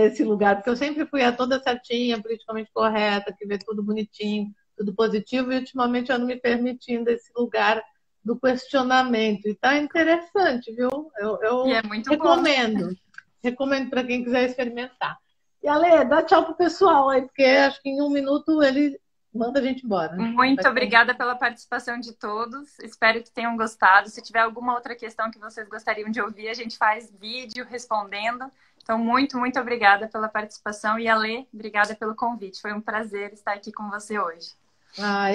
esse lugar, porque eu sempre fui a toda certinha, politicamente correta, que vê tudo bonitinho, tudo positivo, e ultimamente eu ando me permitindo esse lugar do questionamento. E tá interessante, viu? E Eu é muito bom. recomendo. Recomendo para quem quiser experimentar. E Ale, dá tchau pro pessoal aí, porque acho que em um minuto ele manda a gente embora. Muito obrigada pela participação de todos. Espero que tenham gostado. Se tiver alguma outra questão que vocês gostariam de ouvir, a gente faz vídeo respondendo. Então, muito, muito obrigada pela participação. E Ale, obrigada pelo convite. Foi um prazer estar aqui com você hoje.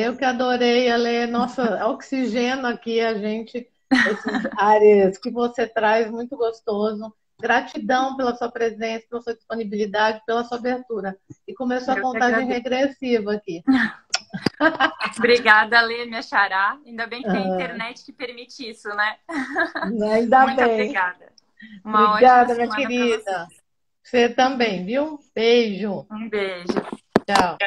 Eu que adorei, Ale. Nossa, oxigena aqui a gente, esses ares que você traz, muito gostoso. Gratidão pela sua presença, pela sua disponibilidade, pela sua abertura. E começou a Eu que contagem agradeço. regressiva aqui. Obrigada, Lê, minha xará. Ainda bem que tem a Ah, internet que permite isso, né? ainda Muito bem. obrigada. Uma ótima Obrigada, minha semana para você. querida. Você também, viu? Beijo. Um beijo. Tchau.